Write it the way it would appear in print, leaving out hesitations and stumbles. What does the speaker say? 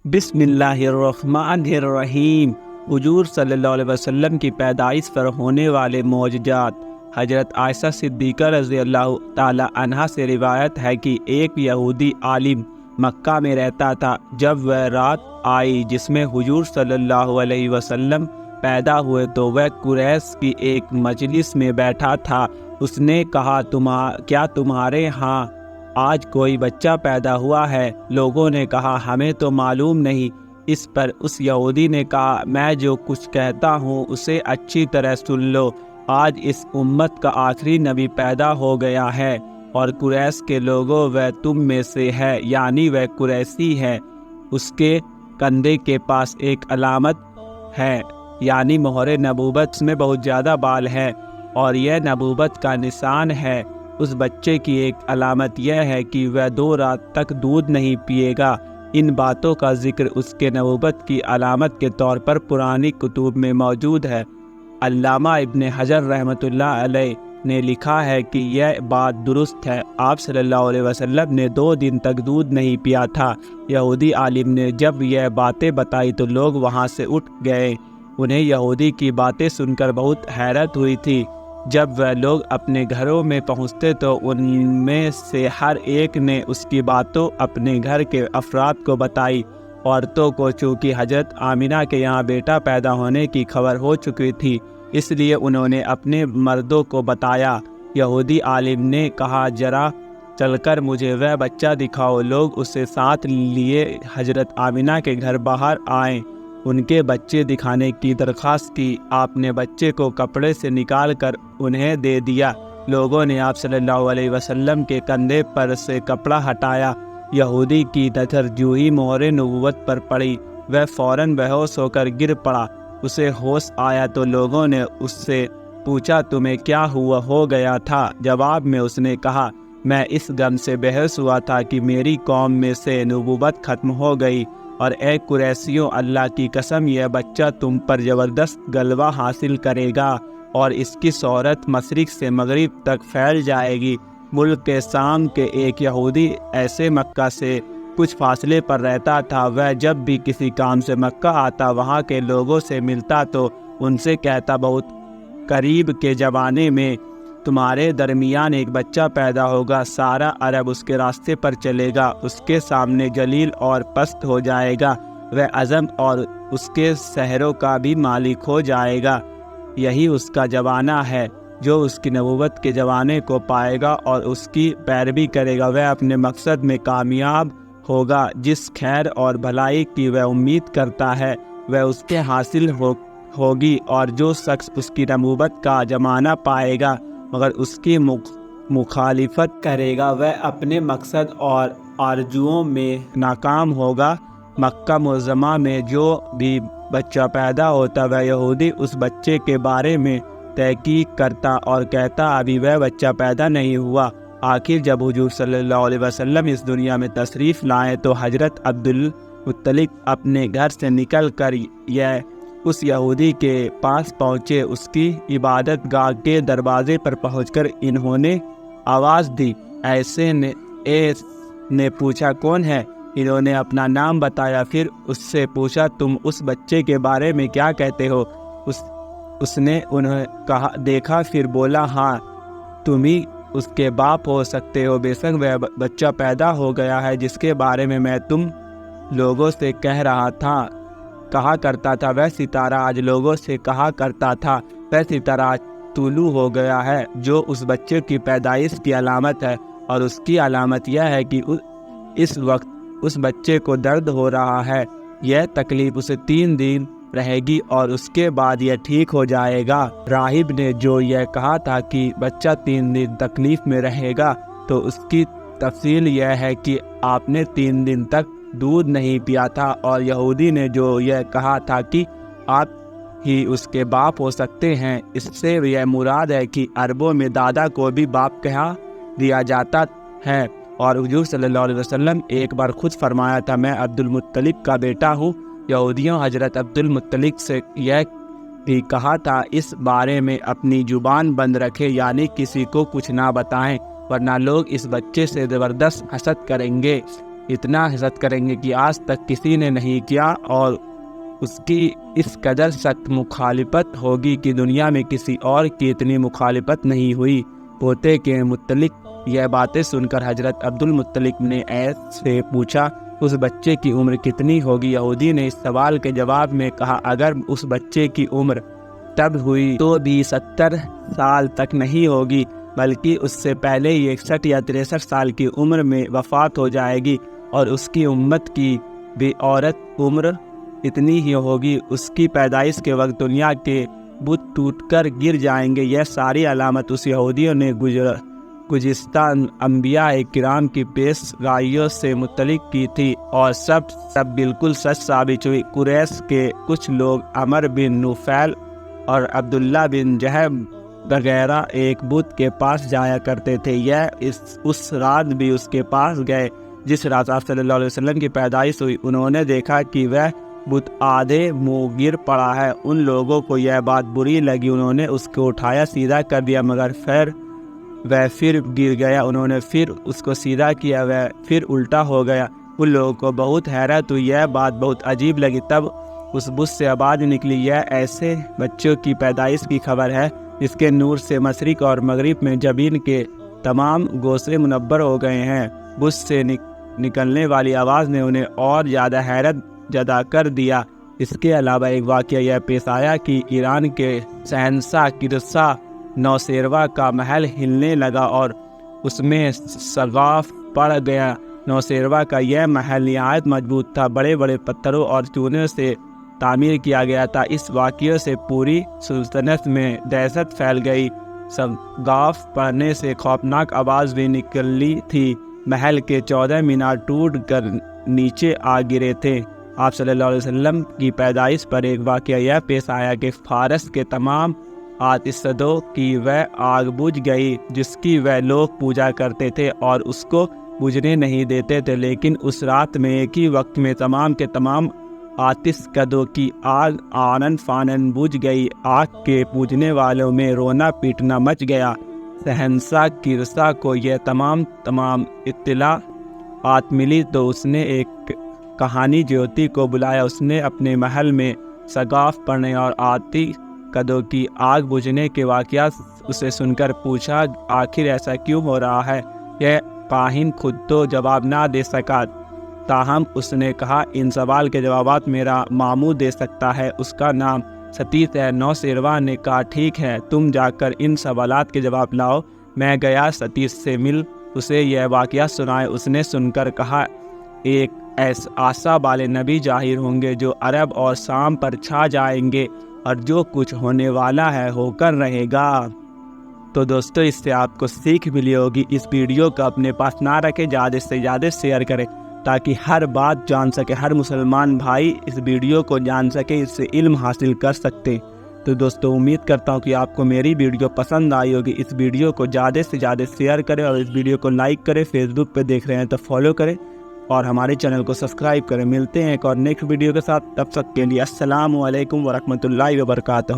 بسم اللہ الرحمن الرحیم۔ حضور صلی اللہ علیہ وسلم کی پیدائش پر ہونے والے معجزات۔ حضرت عائشہ صدیقہ رضی اللہ تعالی عنہا سے روایت ہے کہ ایک یہودی عالم مکہ میں رہتا تھا۔ جب وہ رات آئی جس میں حضور صلی اللہ علیہ وسلم پیدا ہوئے تو وہ قریش کی ایک مجلس میں بیٹھا تھا۔ اس نے کہا، کیا تمہارے ہاں آج کوئی بچہ پیدا ہوا ہے؟ لوگوں نے کہا، ہمیں تو معلوم نہیں۔ اس پر اس یہودی نے کہا، میں جو کچھ کہتا ہوں اسے اچھی طرح سن لو۔ آج اس امت کا آخری نبی پیدا ہو گیا ہے، اور قریش کے لوگوں وہ تم میں سے ہے، یعنی وہ قریشی ہے۔ اس کے کندھے کے پاس ایک علامت ہے، یعنی مہر نبوت۔ اس میں بہت زیادہ بال ہے اور یہ نبوت کا نشان ہے۔ اس بچے کی ایک علامت یہ ہے کہ وہ 2 رات تک دودھ نہیں پیے گا۔ ان باتوں کا ذکر اس کے نبوت کی علامت کے طور پر پرانی کتب میں موجود ہے۔ علامہ ابن حجر رحمۃ اللہ علیہ نے لکھا ہے کہ یہ بات درست ہے۔ آپ صلی اللہ علیہ وسلم نے 2 دن تک دودھ نہیں پیا تھا۔ یہودی عالم نے جب یہ باتیں بتائی تو لوگ وہاں سے اٹھ گئے۔ انہیں یہودی کی باتیں سن کر بہت حیرت ہوئی تھی۔ جب وہ لوگ اپنے گھروں میں پہنچتے تو ان میں سے ہر ایک نے اس کی باتوں اپنے گھر کے افراد کو بتائی۔ عورتوں کو چونکہ حضرت آمنہ کے یہاں بیٹا پیدا ہونے کی خبر ہو چکی تھی، اس لیے انہوں نے اپنے مردوں کو بتایا۔ یہودی عالم نے کہا، ذرا چل کر مجھے وہ بچہ دکھاؤ۔ لوگ اسے ساتھ لیے حضرت آمنہ کے گھر باہر آئے۔ ان کے بچے دکھانے کی درخواست کی۔ آپ نے بچے کو کپڑے سے نکال کر انہیں دے دیا۔ لوگوں نے آپ صلی اللہ علیہ وسلم کے کندھے پر سے کپڑا ہٹایا۔ یہودی کی نظر جو ہی مہر نبوت پر پڑی، وہ فوراً بے ہوش ہو کر گر پڑا۔ اسے ہوش آیا تو لوگوں نے اس سے پوچھا، تمہیں کیا ہو گیا تھا؟ جواب میں اس نے کہا، میں اس غم سے بے ہوش ہوا تھا کہ میری قوم میں سے نبوت ختم ہو گئی، اور اے قریشیوں، اللہ کی قسم، یہ بچہ تم پر زبردست غلبہ حاصل کرے گا اور اس کی شہرت مشرق سے مغرب تک پھیل جائے گی۔ ملک کے شام کے ایک یہودی ایسے مکہ سے کچھ فاصلے پر رہتا تھا۔ وہ جب بھی کسی کام سے مکہ آتا، وہاں کے لوگوں سے ملتا تو ان سے کہتا، بہت قریب کے زمانے میں تمہارے درمیان ایک بچہ پیدا ہوگا، سارا عرب اس کے راستے پر چلے گا، اس کے سامنے ذلیل اور پست ہو جائے گا، وہ عظم اور اس کے شہروں کا بھی مالک ہو جائے گا۔ یہی اس کا زمانہ ہے۔ جو اس کی نبوت کے زمانے کو پائے گا اور اس کی پیروی کرے گا، وہ اپنے مقصد میں کامیاب ہوگا۔ جس خیر اور بھلائی کی وہ امید کرتا ہے، وہ اس کے حاصل ہوگی، اور جو شخص اس کی نبوت کا زمانہ پائے گا مگر اس کی مخالفت کرے گا، وہ اپنے مقصد اور آرزوؤں میں ناکام ہوگا۔ مکہ معظمہ میں جو بھی بچہ پیدا ہوتا، وہ یہودی اس بچے کے بارے میں تحقیق کرتا اور کہتا، ابھی وہ بچہ پیدا نہیں ہوا۔ آخر جب حضور صلی اللہ علیہ وسلم اس دنیا میں تشریف لائے تو حضرت عبدالمطلب اپنے گھر سے نکل کر اس یہودی کے پاس پہنچے۔ اس کی عبادت گاہ کے دروازے پر پہنچ کر انہوں نے آواز دی۔ ایسے نے پوچھا، کون ہے؟ انہوں نے اپنا نام بتایا۔ پھر اس سے پوچھا، تم اس بچے کے بارے میں کیا کہتے ہو؟ اس نے انہیں دیکھا، پھر بولا، ہاں، تم ہی اس کے باپ ہو سکتے ہو۔ بے شک وہ بچہ پیدا ہو گیا ہے جس کے بارے میں تم لوگوں سے کہا کرتا تھا۔ وہ ستارہ آج لوگوں سے کہا کرتا تھا، وہ ستارہ آج طلوع ہو گیا ہے، جو اس بچے کی پیدائش کی علامت ہے۔ اور اس کی علامت یہ ہے کہ اس وقت اس بچے کو درد ہو رہا ہے۔ یہ تکلیف اسے 3 دن رہے گی اور اس کے بعد یہ ٹھیک ہو جائے گا۔ راہب نے جو یہ کہا تھا کہ بچہ 3 دن تکلیف میں رہے گا، تو اس کی تفصیل یہ ہے کہ آپ نے 3 دن تک دودھ نہیں پیا تھا۔ اور یہودی نے جو یہ کہا تھا کہ آپ ہی اس کے باپ ہو سکتے ہیں، اس سے یہ مراد ہے کہ عربوں میں دادا کو بھی باپ کہا دیا جاتا ہے۔ اور حضور صلی اللہ علیہ وسلم ایک بار خود فرمایا تھا، میں عبدالمطلب کا بیٹا ہوں۔ یہودیوں حضرت عبدالمطلب سے یہ بھی کہا تھا، اس بارے میں اپنی زبان بند رکھے، یعنی کسی کو کچھ نہ بتائیں، ورنہ لوگ اس بچے سے زبردست حسد کریں گے۔ اتنا حسد کریں گے کہ آج تک کسی نے نہیں کیا، اور اس کی اس قدر سخت مخالفت ہوگی کہ دنیا میں کسی اور کی اتنی مخالفت نہیں ہوئی۔ پوتے کے متعلق یہ باتیں سن کر حضرت عبد المطلب نے ایس سے پوچھا، اس بچے کی عمر کتنی ہوگی؟ یہودی نے اس سوال کے جواب میں کہا، اگر اس بچے کی عمر تب ہوئی تو بھی 70 سال تک نہیں ہوگی، بلکہ اس سے پہلے ہی 61 یا 63 سال کی عمر میں وفات ہو جائے گی، اور اس کی امت کی بھی عورت عمر اتنی ہی ہوگی۔ اس کی پیدائش کے وقت دنیا کے بت ٹوٹ کر گر جائیں گے۔ یہ ساری علامت اس یہودیوں نے گزشتہ انبیاء کرام کی پیش گوئیوں سے متعلق کی تھی، اور سب بالکل سچ ثابت ہوئی۔ قریش کے کچھ لوگ عمر بن نفیل اور عبداللہ بن جہم وغیرہ ایک بت کے پاس جایا کرتے تھے۔ یہ اس رات بھی اس کے پاس گئے جس رات آپ صلی اللہ علیہ وسلم کی پیدائش ہوئی۔ انہوں نے دیکھا کہ وہ بت آدھے منہ گر پڑا ہے۔ ان لوگوں کو یہ بات بری لگی، انہوں نے اس کو اٹھایا سیدھا کر دیا، مگر وہ پھر گر گیا۔ انہوں نے پھر اس کو سیدھا کیا، وہ پھر الٹا ہو گیا۔ ان لوگوں کو بہت حیرت ہوئی، یہ بات بہت عجیب لگی۔ تب اس بت سے آواز نکلی، یہ ایسے بچوں کی پیدائش کی خبر ہے جس کے نور سے مشرق اور مغرب میں جبین کے تمام گوشے منور ہو گئے ہیں۔ بت سے نکلنے والی آواز نے انہیں اور زیادہ حیرت زدہ کر دیا۔ اس کے علاوہ ایک واقعہ یہ پیش آیا کہ ایران کے شہنشاہ کرسا نوشیروہ کا محل ہلنے لگا اور اس میں سقاف پڑ گیا۔ نوشیروہ کا یہ محل نہایت مضبوط تھا، بڑے بڑے پتھروں اور چونے سے تعمیر کیا گیا تھا۔ اس واقعے سے پوری سلطنت میں دہشت پھیل گئی۔ سقاف پڑنے سے خوفناک آواز بھی نکلی تھی۔ محل کے 14 مینار ٹوٹ کر نیچے آ گرے تھے۔ آپ صلی اللہ علیہ وسلم کی پیدائش پر ایک واقعہ یہ پیش آیا کہ فارس کے تمام آتشکدوں کی وہ آگ بجھ گئی جس کی وہ لوگ پوجا کرتے تھے اور اس کو بجھنے نہیں دیتے تھے، لیکن اس رات میں ایک ہی وقت میں تمام کے تمام آتشکدوں کی آگ آنن فانن بجھ گئی۔ آگ کے پوجنے والوں میں رونا پیٹنا مچ گیا۔ شہنشاہ کرسا کو یہ تمام اطلاعات ملی تو اس نے ایک کہانی جیوتی کو بلایا۔ اس نے اپنے محل میں سقاف پڑنے اور آتشکدوں کی آگ بجھنے کے واقعات اسے سن کر پوچھا، آخر ایسا کیوں ہو رہا ہے؟ یہ کاہن خود تو جواب نہ دے سکا، تاہم اس نے کہا، ان سوال کے جوابات میرا ماموں دے سکتا ہے، اس کا نام ستیش ہے۔ نوشیروہ نے کہا، ٹھیک ہے، تم جا کر ان سوالات کے جواب لاؤ۔ میں گیا، ستیش سے مل اسے یہ واقعہ سنائے۔ اس نے سن کر کہا، ایک آسا والے نبی ظاہر ہوں گے جو عرب اور شام پر چھا جائیں گے، اور جو کچھ ہونے والا ہے ہو کر رہے گا۔ تو دوستو، اس سے آپ کو سیکھ ملی ہوگی۔ اس ویڈیو کو اپنے پاس نہ رکھیں، زیادہ سے زیادہ شیئر کریں تاکہ ہر بات جان سکے، ہر مسلمان بھائی اس ویڈیو کو جان سکے، اس سے علم حاصل کر سکتے۔ تو دوستو، امید کرتا ہوں کہ آپ کو میری ویڈیو پسند آئی ہوگی۔ اس ویڈیو کو زیادہ سے زیادہ شیئر کریں اور اس ویڈیو کو لائک کریں۔ فیس بک پہ دیکھ رہے ہیں تو فالو کریں اور ہمارے چینل کو سبسکرائب کریں۔ ملتے ہیں ایک اور نیکسٹ ویڈیو کے ساتھ، تب تک کے لیے السلام علیکم ورحمۃ اللہ وبرکاتہ۔